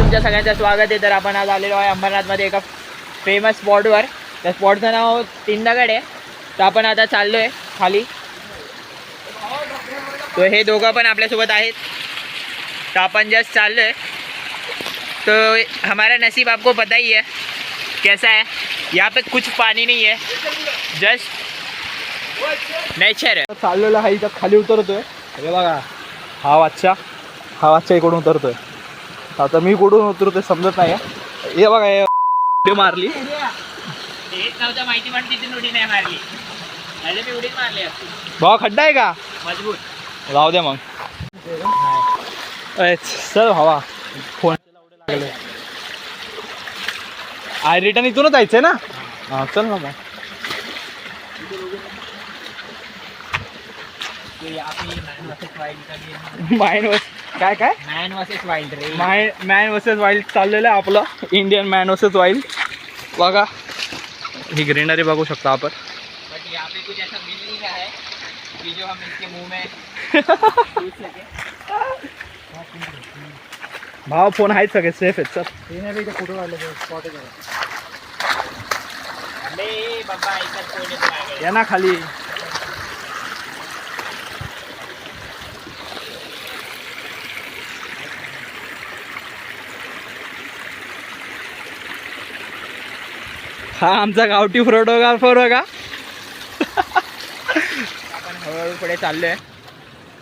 तुमच्या सगळ्यांचं स्वागत आहे. तर आपण आज आलेलो आहे अंबरनाथमध्ये एका फेमस स्पॉटवर. त्या स्पॉटचं नाव 3 दगड आहे. तर आपण आता चाललो आहे खाली. तो हे दोघं पण आपल्यासोबत आहेत. तो अपन जस्ट चाललो है. तो हमारा नसीब आपको पता ही है कैसा है. यहाँ पे कुछ पानी नहीं है, जस्ट नेचर है. चाललेला आहे इथं खाली उतरतोय. हे बघा हा वाचा इकडून उतरतोय. आता मी कुठून उतरतोय समजत नाही. हे बघा उडी मारली. नव्हतं माहिती पण तिथे उडी नाही मारली. मी उडी मारली. भावा खड्डा आहे का? मजबूत. जाऊ दे मग. चल भावा फोन लागले. रिटर्न इथूनच जायचंय ना. हा चल ना मग. मॅन वर्सेस वाईल्ड चाललेलं आहे आपलं. Indian man versus wild. बघा ही ग्रीनरी बघू शकता आपण. बट यहाँ पे कुछ ऐसा मिल नहीं रहा है कि जो हम इसके मुंह में पूछ सके. भाव फोन आहेत सगळे सेफ आहेत. सर फोटो वाले स्पॉट है. अरे बाबा ऐसा कोई या ना खाली. हा आमचा गावठी फोटोग्राफर बघा. आपण हळूहळू पुढे चाललो आहे.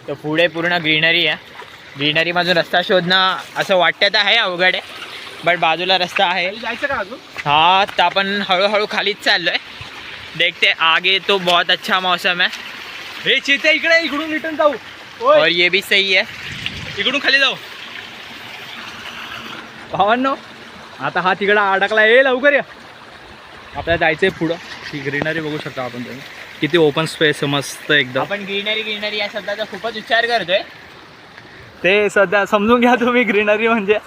तर पुढे पूर्ण ग्रीनरी आहे. ग्रीनरीमधून रस्ता शोधणं असं वाटतं तर आहे अवघड आहे, बट बाजूला रस्ता आहे. जायचं का अजून? हाँ, तो अपन हळूहळू खालीच चाललो आहे. देखते आगे तो बहुत अच्छा मौसम है. हे चिते इकडे इकडून रिटर्न जाऊ. और ये भी सही है. इकडून खाली जाऊ भावांनो. आता हा तिकडं अडकला. ये लवकर या. आपल्याला जायचंय पुढं. ही ग्रीनरी बघू शकता आपण. तुम्ही किती ओपन स्पेस मस्त एकदम. आपण ग्रीनरी या शब्दाचा खूपच उच्चार करतोय. ते सध्या समजून घ्या तुम्ही. ग्रीनरी म्हणजे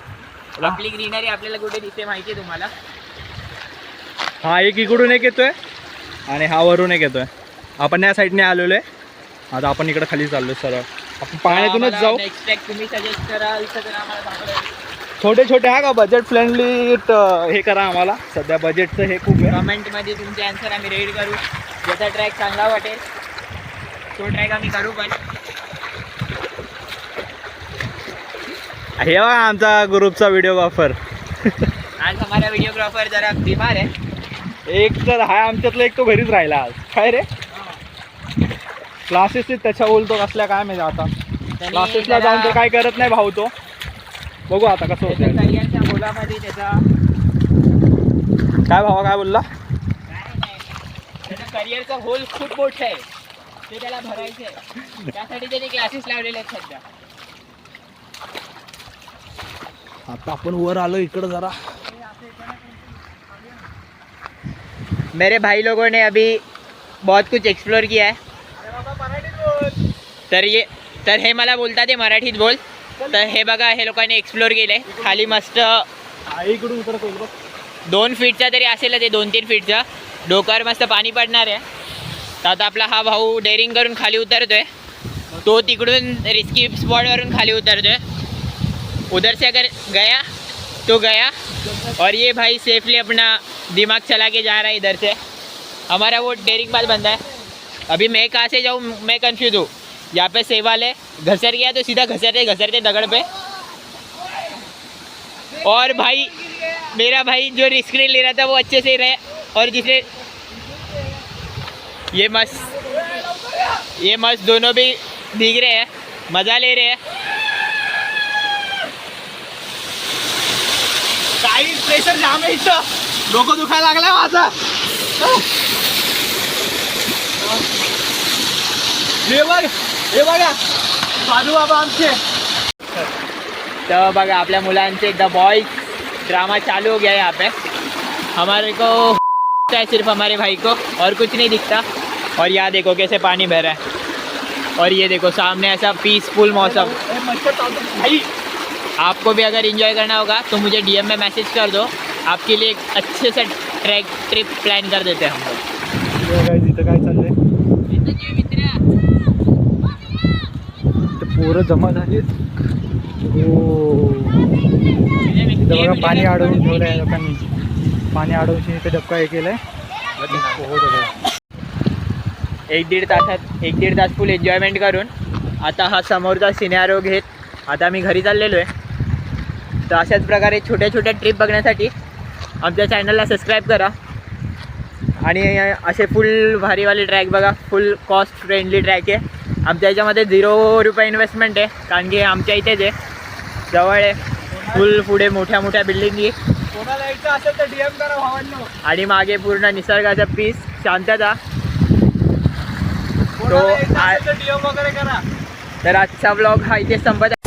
आपली ग्रीनरी आपल्याला कुठे दिसते माहिती आहे तुम्हाला. हा एक इकडून एक येतोय आणि हा वरून एक येतोय. आपण या साईडने आलेलो आहे. आता आपण इकडे खाली चाललोय सरळ. आपण पाण्यातूनच जाऊ. नेक्स्ट ट्रॅक तुम्ही सजेस्ट कराल तर आम्हाला सांगा. छोटे छोटे हा का बजेट फ्रेंडली हे करा आम्हाला. सध्या बजेटचं हे खूप आहे. कमेंटमध्ये तुमचे आन्सर आम्ही रेड करू. ज्याचा ट्रॅक चांगला वाटेल तो ट्रॅक आम्ही करू. पण हे बघा आमचा ग्रुपचा व्हिडिओग्राफर. आज हमारा वीडियोग्राफर जरा बीमार है. एक तर हा आमच्यातला एक तो घरीच राहिला आज. काय रे क्लासेस त्याच्या बोलतो कसल्या काय माहिती. आता क्लासेसला जाऊन तर काय करत नाही भाऊ तो. बघू आता कसं होतं. करिअरच्या होलामध्ये त्याचा काय भावा काय बोलला. त्याचा करिअरचा होल खूप मोठा आहे. ते त्याला भरायचं आहे. त्यासाठी त्याने क्लासेस लावलेले आहेत सध्या. आता आपण वर आलो इकडं जरा. मेरे भाई लोगों ने अभी बहुत कुछ एक्सप्लोर किया है. तर हे मला बोलतात ते मराठीत बोल. तर हे बघा हे लोकांनी एक्सप्लोर केलं आहे. खाली मस्त इकडून उतरत होईल बघ. 2 फीटचा तरी असेल ते. 2-3 फीटचा डोक्यावर मस्त पाणी पडणार आहे. तर आता आपला हा भाऊ डेअरिंग करून खाली उतरतोय. तो तिकडून रिस्की स्पॉटवरून खाली उतरतोय. उधर से अगर गया तो गया. और ये भाई सेफली अपना दिमाग चला के जा रहा है इधर से. हमारा वो डेयरिंग बात बंदा है. अभी मैं कहाँ से जाऊँ मैं कंफ्यूज हूँ. यहाँ पे सेवाल है. घसर गया तो सीधा घसरते दगड़ पे. और भाई मेरा भाई जो रिस्क नहीं ले रहा था वो अच्छे से रहे. और जिसने ये मस्त दोनों भी भीग रहे हैं, मज़ा ले रहे हैं. काही प्रेशर जाम आहे इथं. डोकं दुखायला लागलाय माझा. हे बघा साधू बाबा आमचे. तो बघा आपल्या मुलांचे एकदा बॉयज ड्रामा चालू हो गया यहाँ पे. हमारे को है सिर्फ हमारे भाई को और कुछ नहीं दिखता. और यहाँ देखो कैसे पानी बह रहा है. और ये देखो सामने ऐसा पीसफुल मौसम. भाई आपको भी अगर एंजॉय करना होगा तो मुझे डीएम में मैसेज कर दो. आपके लिए एक अच्छे से ट्रिप प्लान कर देते हैं हम लोग. इथं काय चाललंय. पोरं जमा झाली. इथं बघा पाणी अडवून ठेवलं आहे लोकांनी. पाणी अडवून इथे डबका हे केलंय. एक दीड तास फुल एन्जॉयमेंट करून आता हा समोरचा सिनेरिओ घेत आता मी घरी चाललेलो आहे. तर अशाच प्रकारे छोट्या छोट्या ट्रिप बघण्यासाठी आमच्या चॅनलला सबस्क्राईब करा. आणि असे फुल भारीवाले ट्रॅक बघा. फुल कॉस्ट फ्रेंडली ट्रॅक आहे. आमच्या याच्यामध्ये 0 रुपये इन्व्हेस्टमेंट आहे, कारण की आमच्या इथेच आहे, जवळ आहे. फुल पुढे मोठ्या मोठ्या बिल्डिंगी कोणाला यायचं असेल तर DM करा भावांनो. आणि मागे पूर्ण निसर्गाचा पीस, शांतता. कोणाला यायचं असेल तर DM वगैरे करा. तर आजचा ब्लॉग हा इथे संपत आहे.